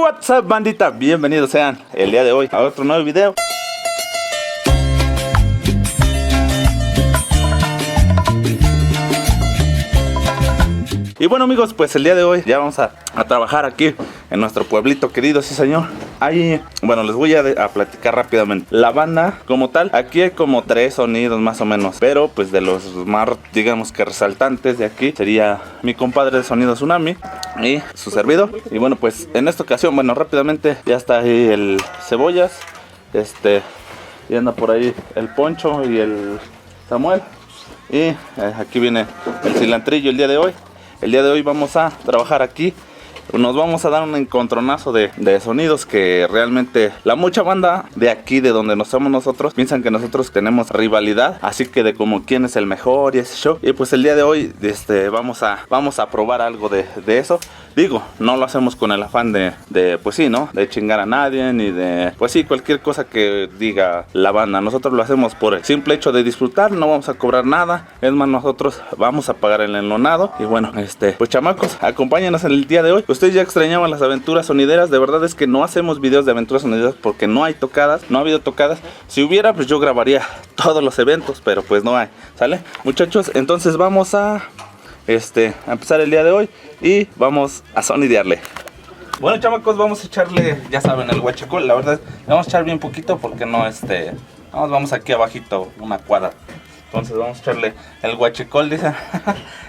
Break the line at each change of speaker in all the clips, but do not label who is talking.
What's up, bandita, bienvenidos sean el día de hoy a otro nuevo video. Y bueno, amigos, pues el día de hoy ya vamos a trabajar aquí en nuestro pueblito querido, sí señor. Ahí, bueno, les voy a platicar rápidamente. La banda como tal, aquí hay como 3 sonidos más o menos, pero pues de los más, digamos que resaltantes de aquí sería mi compadre de Sonido Tsunami y su servidor. Y bueno, pues en esta ocasión, bueno, rápidamente ya está ahí el Cebollas, y anda por ahí el Poncho y el Samuel. Y aquí viene el cilantrillo el día de hoy. El día de hoy vamos a trabajar aquí. Nos vamos a dar un encontronazo de sonidos que realmente la mucha banda de aquí, de donde nos somos nosotros, piensan que nosotros tenemos rivalidad, así que de como quién es el mejor y ese show. Y pues el día de hoy vamos a probar algo de eso. Digo, no lo hacemos con el afán de pues sí, ¿no? De chingar a nadie, ni de, pues sí, cualquier cosa que diga la banda. Nosotros lo hacemos por el simple hecho de disfrutar, no vamos a cobrar nada. Es más, nosotros vamos a pagar el enlonado. Y bueno, pues chamacos, acompáñenos en el día de hoy. Ustedes ya extrañaban las aventuras sonideras. De verdad es que no hacemos videos de aventuras sonideras porque no hay tocadas, no ha habido tocadas. Si hubiera, pues yo grabaría todos los eventos, pero pues no hay, ¿sale? Muchachos, entonces vamos a empezar el día de hoy y vamos a sonidearle. Bueno, chamacos, vamos a echarle, ya saben, el guachicol. La verdad, le vamos a echar bien poquito porque no, vamos aquí abajito, una cuadra. Entonces vamos a echarle el guachicol, dicen.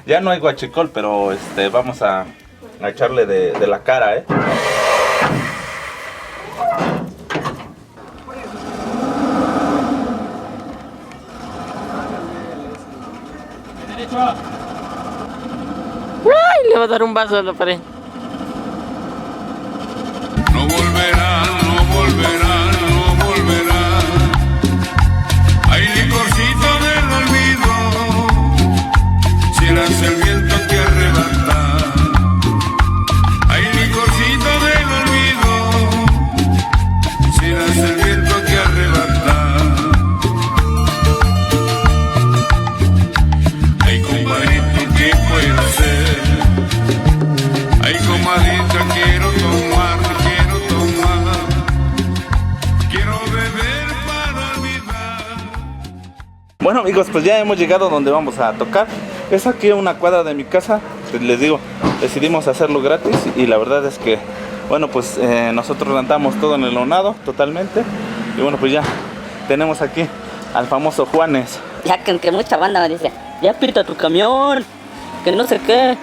Ya no hay guachicol, pero vamos a echarle de la cara,
¡Ay! Le va a dar un vaso a la pared.
No volverá, no volverá, no volverá. Hay licorcito del olvido, si eras el viento que arrebata. Hay licorcito del olvido, si eras el viento que arrebata. Ay, compadrito, ¿qué puedo hacer? Ay, comadita, quiero tomar, quiero beber para olvidar.
Bueno, amigos, pues ya hemos llegado donde vamos a tocar. Es aquí a una cuadra de mi casa. Les digo, decidimos hacerlo gratis y la verdad es que, bueno, pues nosotros rentamos todo en el lonado totalmente. Y bueno, pues ya tenemos aquí al famoso Juanes.
Ya que mucha banda me dice, ya pinta tu camión, que no sé qué.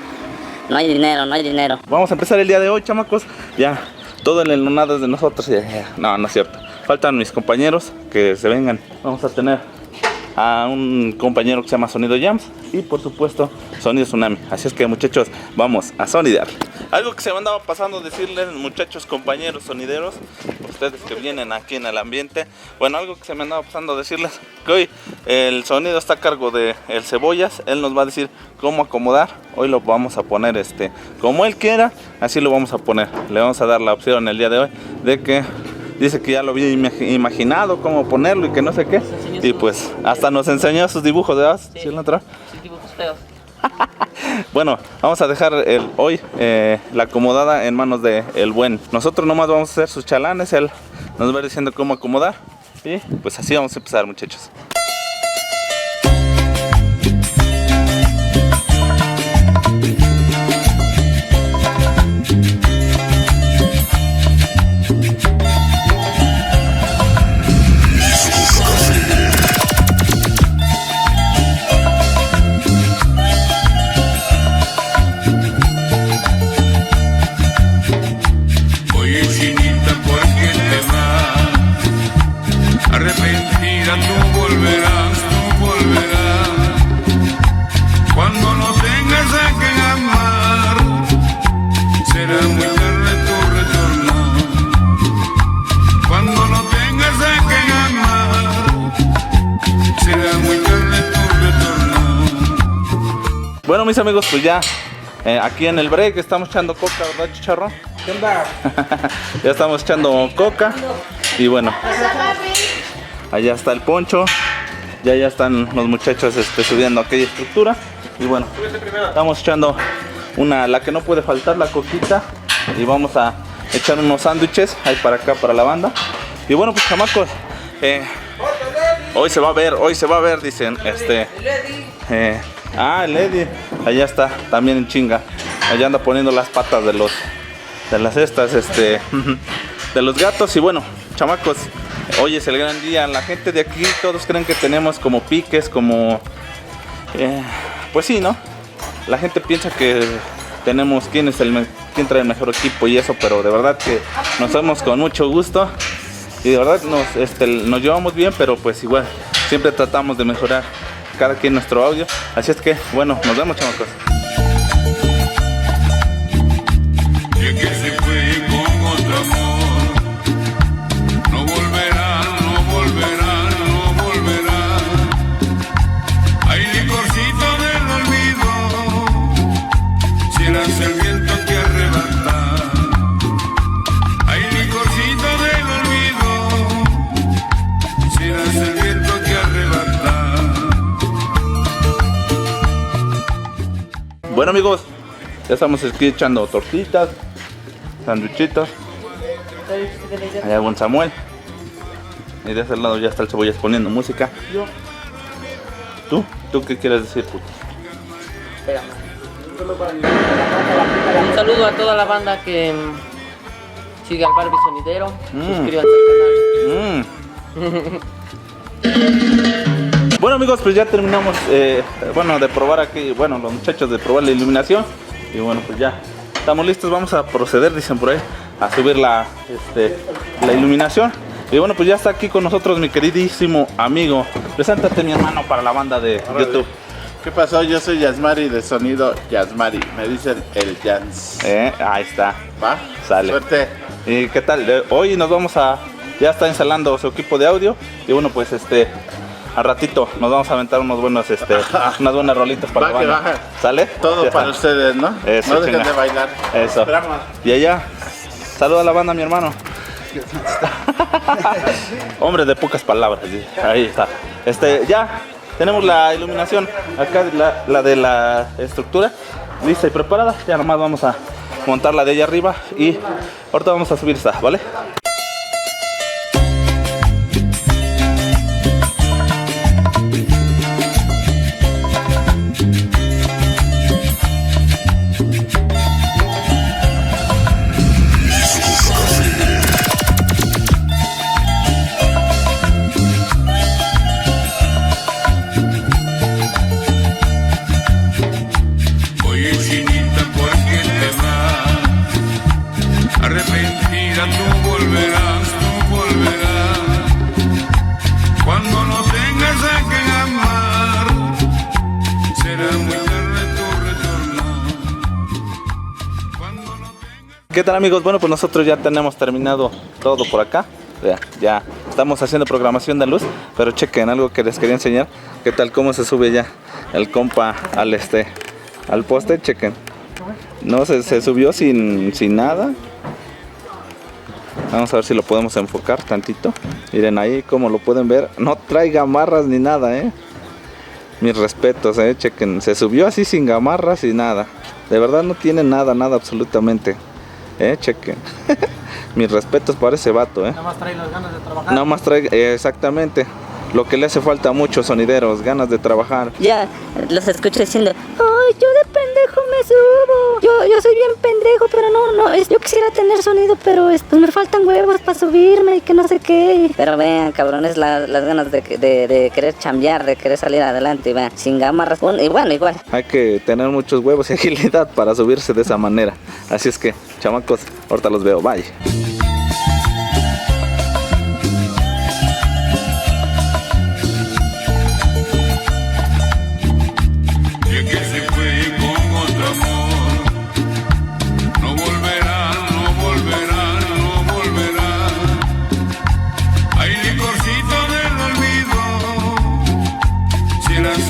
No hay dinero, no hay dinero.
Vamos a empezar el día de hoy, chamacos. Ya, todo el enlonado es de nosotros. No, no es cierto. Faltan mis compañeros que se vengan. Vamos a tener a un compañero que se llama Sonido Jams y por supuesto Sonido Tsunami. Así es que, muchachos, vamos a sonidar. Algo que se me andaba pasando decirles, muchachos, compañeros sonideros, ustedes que vienen aquí en el ambiente. Bueno, algo que se me andaba pasando decirles, que hoy el sonido está a cargo de el Cebollas. Él nos va a decir cómo acomodar. Hoy lo vamos a poner como él quiera, así lo vamos a poner. Le vamos a dar la opción el día de hoy de que dice que ya lo había imaginado cómo ponerlo y que no sé qué. Y pues hasta nos enseñó sus dibujos, ¿verdad?
Sí, sus dibujos feos.
Bueno, vamos a dejar hoy la acomodada en manos de el buen. Nosotros nomás vamos a hacer sus chalanes. Él nos va a ir diciendo cómo acomodar. Y pues así vamos a empezar, muchachos.
Arrepentida tú volverás, cuando no tengas a quien amar, será muy tarde tu retorno. Cuando no tengas a quien amar, será muy tarde tu retorno.
Bueno, mis amigos, pues ya aquí en el break estamos echando coca, ¿verdad, chicharrón?
¿Qué onda?
Ya estamos echando coca. Y bueno, allá está el Poncho. Ya están los muchachos subiendo aquella estructura. Y bueno, estamos echando la que no puede faltar, la coquita. Y vamos a echar unos sándwiches ahí para acá, para la banda. Y bueno, pues chamacos, hoy se va a ver, dicen, el Eddie, allá está, también en chinga, allá anda poniendo las patas de los gatos. Y bueno, chamacos, hoy es el gran día. La gente de aquí, todos creen que tenemos como piques, como, pues sí, ¿no? La gente piensa que tenemos quién trae el mejor equipo y eso, pero de verdad que nos vemos con mucho gusto. Y de verdad nos llevamos bien, pero pues igual siempre tratamos de mejorar cada quien nuestro audio. Así es que bueno, nos vemos, chamacos.
Y el que se fue con otro amor no volverá, no volverá, no volverá. Hay licorcito del olvido, si eras el viento que arrebata. Hay licorcito del olvido, si eras el viento que arrebata.
Bueno, amigos, ya estamos aquí echando tortitas, sándwichitos. Allá con Samuel. Y de ese lado ya está el Cebollas poniendo música. ¿Tú qué quieres decir, puto?
Un saludo a toda la banda que sigue al BARBY Sonidero. Suscríbanse al canal.
Bueno, amigos, pues ya terminamos de probar aquí, los muchachos de probar la iluminación. Y bueno, pues ya estamos listos, vamos a proceder, dicen por ahí, a subir la iluminación. Y bueno, pues ya está aquí con nosotros mi queridísimo amigo. Preséntate, mi hermano, para la banda de YouTube.
¿Qué pasó? Yo soy Yasmari de Sonido Yasmari. Me dicen el Jans.
Ahí está.
¿Va?
Sale.
Suerte.
¿Y qué tal? Hoy nos vamos ya está instalando su equipo de audio. Y bueno, pues al ratito nos vamos a aventar unas buenas rolitas para la banda.
Baja.
¿Sale?
Todo
Ya
para
está.
ustedes, ¿no?
Eso,
no dejen
chinga.
de bailar.
Eso.
Esperamos.
Y allá, saluda a la banda, mi hermano. Hombre de pocas palabras. Ahí está. Ya tenemos la iluminación acá, la de la estructura lista y preparada. Ya nomás vamos a montar la de allá arriba y ahorita vamos a subir esta, ¿vale?
Oye, chinita, ¿por qué te vas? Arrepentida tú volverás. Cuando no tengas a quien amar, será muy tarde tu retorno. Cuando no tengas...
¿Qué tal, amigos? Bueno, pues nosotros ya tenemos terminado todo por acá. Ya estamos haciendo programación de luz, pero chequen algo que les quería enseñar. ¿Qué tal cómo se sube ya el compa al poste? Chequen. No, se subió sin nada. Vamos a ver si lo podemos enfocar tantito. Miren ahí como lo pueden ver. No trae gamarras ni nada, Mis respetos, chequen. Se subió así sin gamarras y nada. De verdad no tiene nada absolutamente. Chequen. Mis respetos para ese vato,
Nada más trae las ganas de trabajar.
Nada más trae, exactamente. Lo que le hace falta a muchos sonideros, ganas de trabajar.
Ya los escucho diciendo, ay, yo de pendejo me subo. Yo soy bien pendejo, pero no, yo quisiera tener sonido, pero pues me faltan huevos para subirme y que no sé qué. Pero vean, cabrones, las ganas de querer chambear, de querer salir adelante, y vean, sin gamarras. Y bueno, igual.
Hay que tener muchos huevos y agilidad para subirse de esa manera. Así es que, chamacos, ahorita los veo, bye.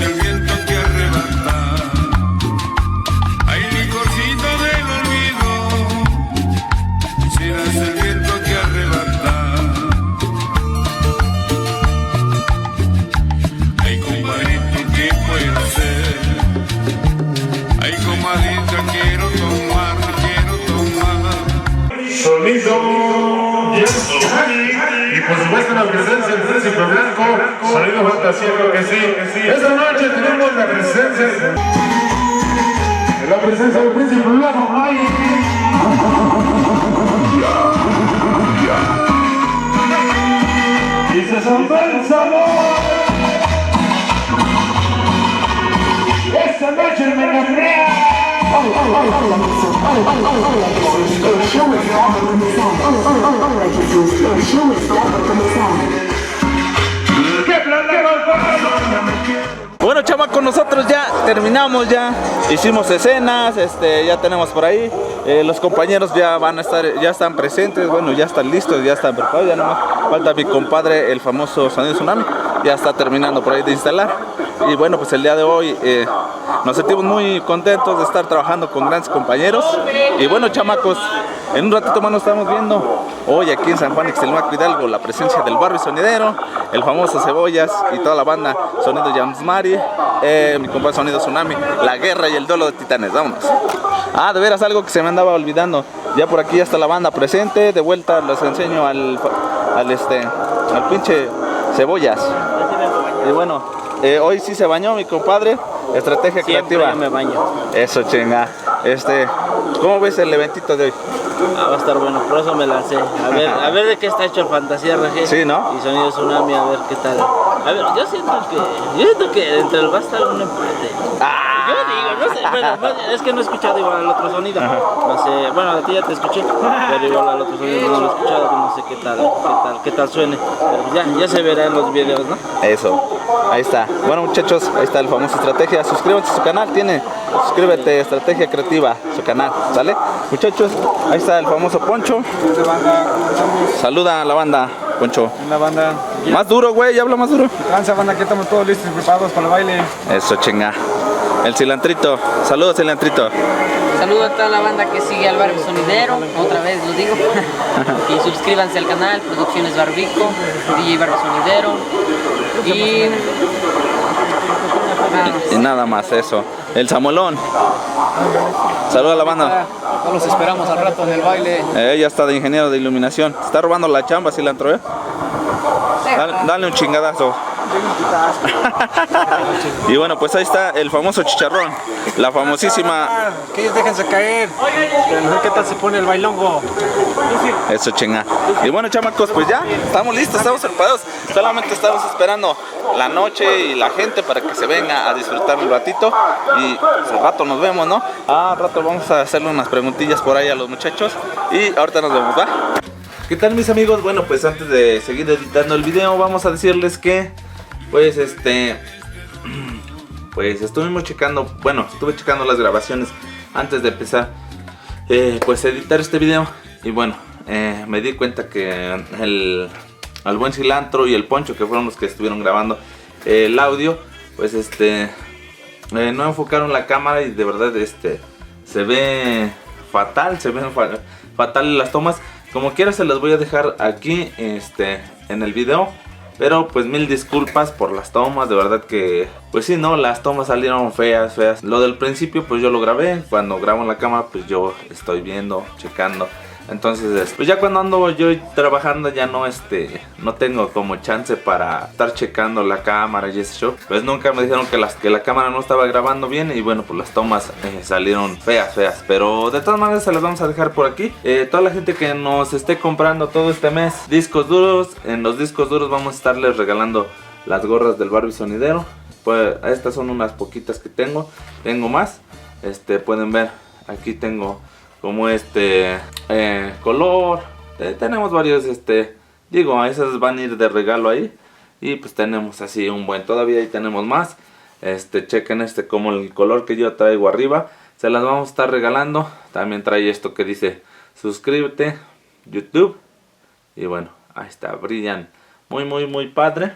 El viento que arrebata, hay licorcito del olvido, serás el
Y por supuesto la presencia del príncipe blanco, Sonido Fantasía, creo que sí. Esta noche tenemos la presencia del príncipe blanco. Y se sonó el sabor. Esta noche me enamoré.
Bueno, chamacos, nosotros ya terminamos, ya hicimos escenas, ya tenemos por ahí, los compañeros ya van a estar, ya están presentes, bueno, ya están listos, ya están preparados, ya nomás falta mi compadre, el famoso Sonido Tsunami, ya está terminando por ahí de instalar. Y bueno, pues el día de hoy nos sentimos muy contentos de estar trabajando con grandes compañeros. Y bueno, chamacos, en un ratito más nos estamos viendo hoy aquí en San Juan Ixtelmaco Hidalgo, la presencia del BARBY Sonidero, el famoso Cebollas y toda la banda Sonido Yamsmari, mi compadre Sonido Tsunami, la guerra y el duelo de titanes. Vámonos. Ah, de veras, algo que se me andaba olvidando. Ya por aquí ya está la banda presente. De vuelta les enseño al pinche Cebollas. Y bueno, hoy sí se bañó mi compadre. Estrategia
Siempre
creativa.
yo me baño.
Eso, chinga. ¿Cómo ves el eventito de hoy?
Va a estar bueno, por eso me lancé. A ver de qué está hecho el Fantasía RG.
Sí, ¿no?
Y Sonido Tsunami, a ver qué tal. A ver, yo siento que entre el va a estar un empate. Yo digo, no sé, bueno, es que no he escuchado igual al otro sonido. No sé, bueno, a ti ya te escuché, pero igual al otro sonido no lo he escuchado, no sé qué tal suene. Pero ya se verá en los videos, ¿no?
Eso, ahí está. Bueno, muchachos, ahí está el famoso Estrategia. Suscríbanse a su canal, suscríbete, Estrategia Creativa, su canal, ¿sale? Muchachos, ahí está el famoso Poncho. Saluda a la banda, Poncho.
La banda.
Más duro, güey, habla más duro.
Tranza, banda, aquí estamos todos listos y preparados para el baile.
Eso, chinga. El cilantrito. Saludos, cilantrito.
Saludo a toda la banda que sigue al BARBY Sonidero, otra vez lo digo. Y suscríbanse al canal, Producciones Barbico, DJ BARBY Sonidero.
Y nada más, eso. El Samuelón. Saluda a la banda.
Todos los esperamos al rato en el baile.
Ella está de ingeniero de iluminación. Está robando la chamba, cilantro, ¿eh? Dale un chingadazo. Y bueno, pues ahí está el famoso chicharrón, la famosísima.
Que ellos déjense caer. No sé qué tal se pone el bailongo.
Eso, chinga. Y bueno, chamacos, pues ya estamos listos, estamos preparados. Solamente estamos esperando la noche y la gente para que se venga a disfrutar un ratito. Y al rato nos vemos, ¿no? Al rato vamos a hacerle unas preguntillas por ahí a los muchachos. Y ahorita nos vemos, ¿va? ¿Qué tal, mis amigos? Bueno, pues antes de seguir editando el video, vamos a decirles que pues estuvimos checando, bueno, estuve checando las grabaciones antes de empezar pues editar este video. Y bueno, me di cuenta que el buen cilantro y el Poncho, que fueron los que estuvieron grabando el audio, pues no enfocaron la cámara y de verdad se ve fatal, fatal las tomas. Como quiera se las voy a dejar aquí en el video. Pero pues mil disculpas por las tomas, de verdad que pues sí, no, las tomas salieron feas. Lo del principio pues yo lo grabé, cuando grabo en la cámara pues yo estoy viendo, checando. Entonces pues ya cuando ando yo trabajando ya no tengo como chance para estar checando la cámara y ese show. Pues nunca me dijeron que la cámara no estaba grabando bien y bueno, pues las tomas salieron feas. Pero de todas maneras se las vamos a dejar por aquí. Toda la gente que nos esté comprando todo este mes discos duros, en los discos duros vamos a estarles regalando las gorras del BARBY Sonidero. Pues estas son unas poquitas que tengo más. Pueden ver, aquí tengo como color, tenemos varios, esas van a ir de regalo ahí. Y pues tenemos así un buen, todavía ahí tenemos más. Chequen como el color que yo traigo arriba, se las vamos a estar regalando. También trae esto que dice suscríbete YouTube. Y bueno, ahí está, brillan muy padre.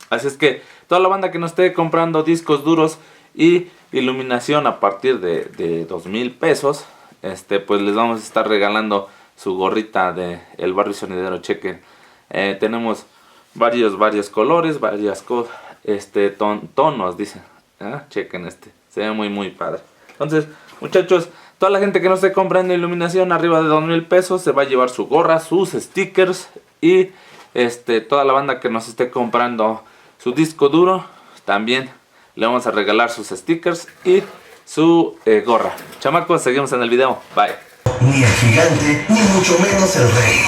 Así es que toda la banda que nos esté comprando discos duros y iluminación a partir de 2,000 pesos, pues les vamos a estar regalando su gorrita de el BARBY Sonidero. Chequen, tenemos varios colores, varias cosas, tonos, dicen. Chequen, se ve muy padre. Entonces, muchachos, Toda la gente que no esté comprando iluminación arriba de 2,000 pesos se va a llevar su gorra, sus stickers. Y toda la banda que nos esté comprando su disco duro, también le vamos a regalar sus stickers y su gorra. Chamacos, seguimos en el video. Bye.
Ni el gigante, ni mucho menos el rey.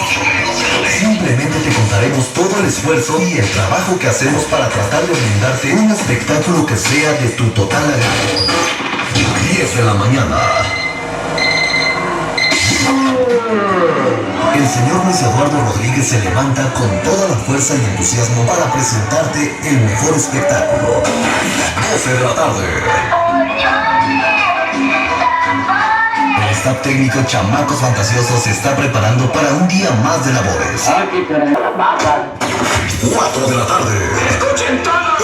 Simplemente te contaremos todo el esfuerzo y el trabajo que hacemos para tratar de brindarte un espectáculo que sea de tu total agrado. 10 de la mañana. El señor Luis Eduardo Rodríguez se levanta con toda la fuerza y entusiasmo para presentarte el mejor espectáculo. 12 de la tarde. El staff técnico Chamacos Fantasiosos se está preparando para un día más de labores. 4 de la tarde.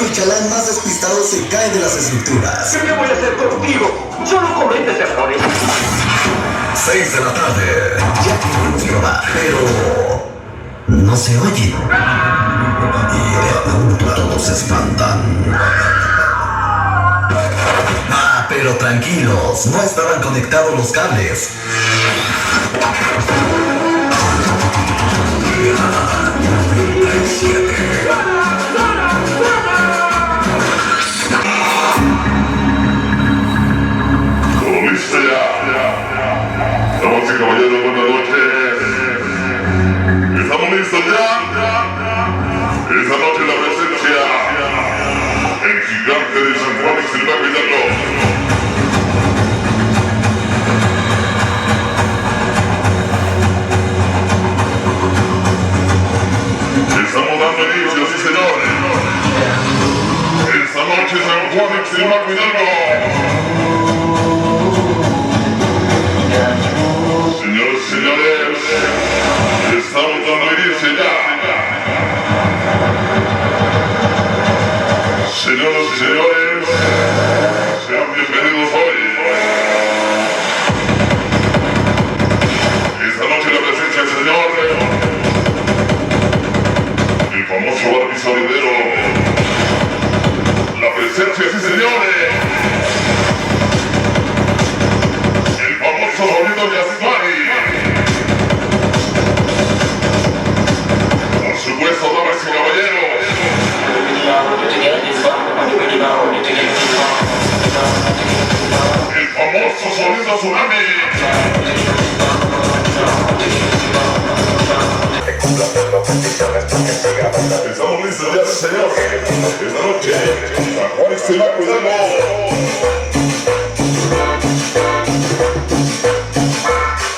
El chalán más despistado se cae de las estructuras.
¿Qué voy a hacer contigo? Solo cometes errores.
6 de la tarde. Ya queremos probar, pero no se oye. Y de pronto todos se espantan. Pero tranquilos, no estaban conectados los cables. 97.
Todo listo ya. Damas y caballeros, buenas noches. ¿Estamos listos ya? Esta noche la presencia el gigante de San Juan se va a cuidarlo. Estamos dando inicio, sí señores. Esta noche San Juan se va a cuidarlo. Señores, señores, estamos dando inicio ya. Señoras y señores, sean bienvenidos hoy. Esta noche la presencia del señor, el famoso BARBY Sonidero. La presencia, sí señores, el famoso Sonido de Asmari. Por supuesto, damas y caballeros, el famoso Sonido Tsunami. Estamos listos ya, señor. Esta noche, San Juan se va cuidando.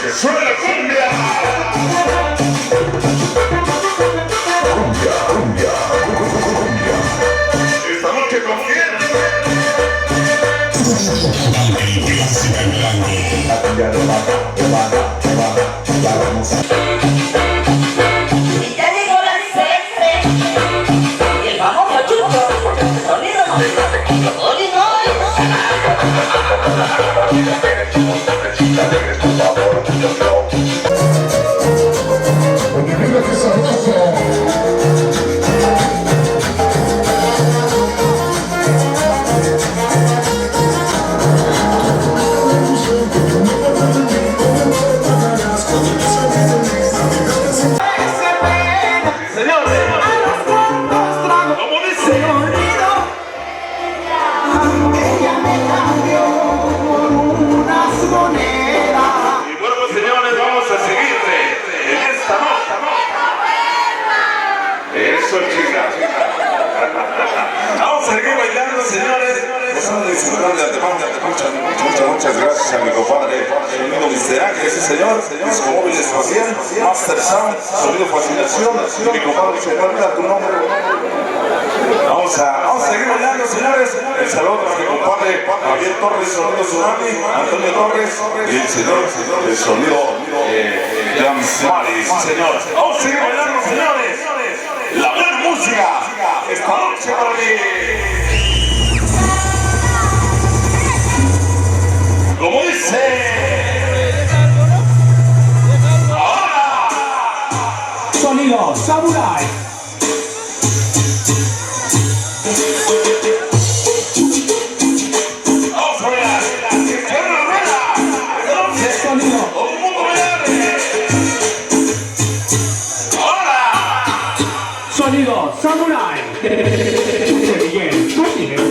¡Que suene la cumbia! Cumbia, cumbia, cumbia. Esta noche con quién?
Y ya llegó la CF y el famoso chucho, sonido,
Muchas gracias a mi compadre Sonido Mr. Ángel, sí señor, disco móvil espacial, Master Sound, Sonido Fascinación, y mi compadre se guarda tu nombre. Vamos a seguir bailando, señores. El saludo a mi compadre Javier Torres, Sonido Tsunami, Antonio Torres y el señor el Sonido Mari, sí señor. Vamos a seguir bailando, señores. La buena música esta noche para mí. Como dice, ahora,
Sonido Samurai.
Vamos a ver, izquierda rueda,
Sonido Samurai. Escuche bien, tú tienes.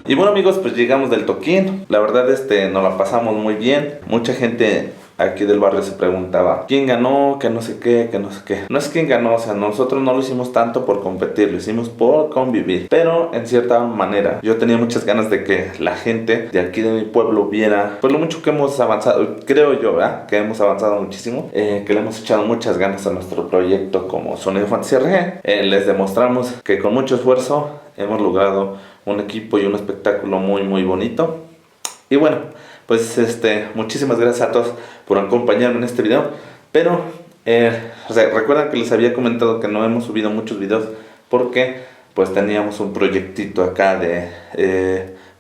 Y bueno amigos, pues llegamos del toquín. La verdad nos la pasamos muy bien. Mucha gente aquí del barrio se preguntaba quién ganó, que no sé qué, que no sé qué. No es quién ganó, o sea, nosotros no lo hicimos tanto por competir, lo hicimos por convivir. Pero en cierta manera, yo tenía muchas ganas de que la gente de aquí de mi pueblo viera pues lo mucho que hemos avanzado. Creo yo, ¿verdad? Que hemos avanzado muchísimo, que le hemos echado muchas ganas a nuestro proyecto como Sonido Fantasía RG. Les demostramos que con mucho esfuerzo hemos logrado un equipo y un espectáculo muy muy bonito. Y bueno, pues muchísimas gracias a todos por acompañarme en este video. Pero recuerdan que les había comentado que no hemos subido muchos videos porque pues teníamos un proyectito acá de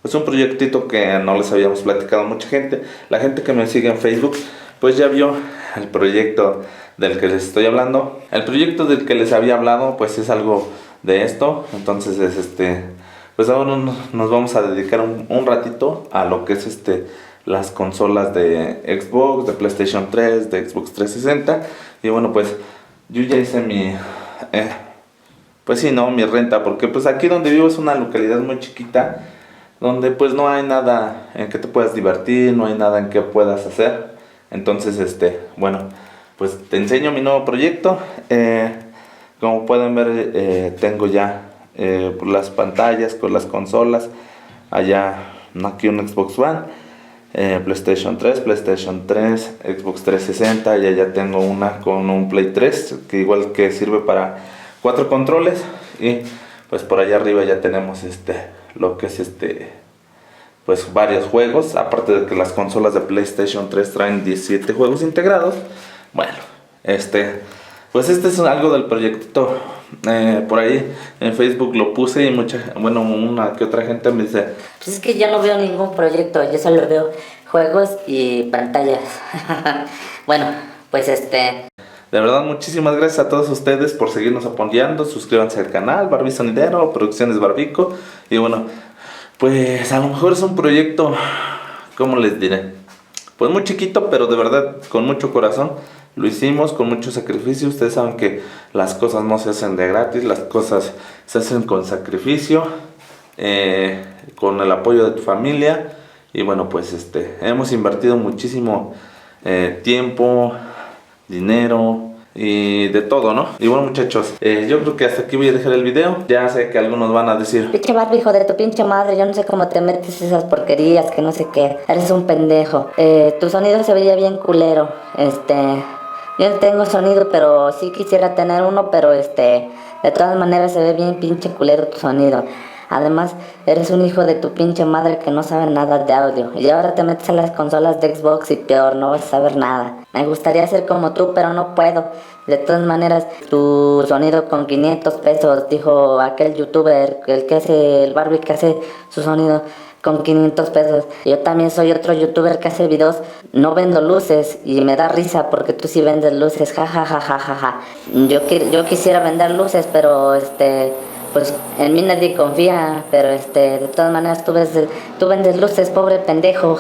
pues un proyectito que no les habíamos platicado a mucha gente. La gente que me sigue en Facebook pues ya vio el proyecto del que les estoy hablando. El proyecto del que les había hablado pues es algo de esto. Entonces pues ahora nos vamos a dedicar un ratito a lo que es las consolas de Xbox, de PlayStation 3, de Xbox 360. Y bueno, pues yo ya hice mi mi renta, porque pues aquí donde vivo es una localidad muy chiquita, donde pues no hay nada en que te puedas divertir, no hay nada en que puedas hacer. Entonces bueno, pues te enseño mi nuevo proyecto. Como pueden ver, tengo ya las pantallas con las consolas. Allá aquí un Xbox One, PlayStation 3, Xbox 360. Y allá tengo una con un Play 3 que igual que sirve para 4 controles. Y pues por allá arriba ya tenemos lo que es pues varios juegos, aparte de que las consolas de PlayStation 3 traen 17 juegos integrados. Bueno, pues es algo del proyecto. Por ahí en Facebook lo puse y una que otra gente me dice
pues es que yo no veo ningún proyecto, yo solo veo juegos y pantallas. Bueno, pues de
verdad muchísimas gracias a todos ustedes por seguirnos apoyando. Suscríbanse al canal Barbie Sonidero, Producciones Barbico. Y bueno, pues a lo mejor es un proyecto, ¿cómo les diré? Pues muy chiquito, pero de verdad con mucho corazón. Lo hicimos con mucho sacrificio. Ustedes saben que las cosas no se hacen de gratis, las cosas se hacen con sacrificio, con el apoyo de tu familia. Y bueno, pues hemos invertido muchísimo tiempo, dinero y de todo, ¿no? Y bueno muchachos, yo creo que hasta aquí voy a dejar el video. Ya sé que algunos van a decir
pinche Barbie, hijo de tu pinche madre, yo no sé cómo te metes esas porquerías, que no sé qué, eres un pendejo. Tu sonido se veía bien culero. Yo no tengo sonido, pero sí quisiera tener uno, pero de todas maneras se ve bien pinche culero tu sonido. Además, eres un hijo de tu pinche madre que no sabe nada de audio. Y ahora te metes a las consolas de Xbox y peor, no vas a saber nada. Me gustaría ser como tú, pero no puedo. De todas maneras, tu sonido con 500 pesos, dijo aquel youtuber, el Barbie que hace su sonido con 500 pesos. Yo también soy otro youtuber que hace videos, no vendo luces y me da risa porque tú sí vendes luces, ja. Yo quisiera vender luces, pero pues en mí nadie confía, pero de todas maneras tú vendes luces, pobre pendejo.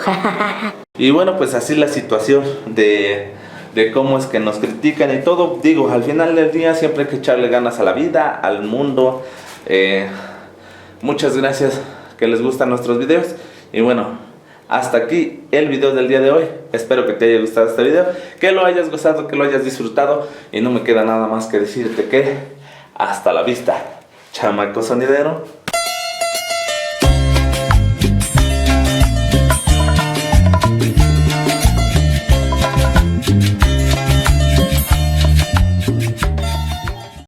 Y bueno, pues así la situación de cómo es que nos critican y todo. Digo, al final del día siempre hay que echarle ganas a la vida, al mundo. Muchas gracias que les gustan nuestros videos. Y bueno, hasta aquí el video del día de hoy. Espero que te haya gustado este video, que lo hayas gozado, que lo hayas disfrutado. Y no me queda nada más que decirte que hasta la vista, chamaco sonidero.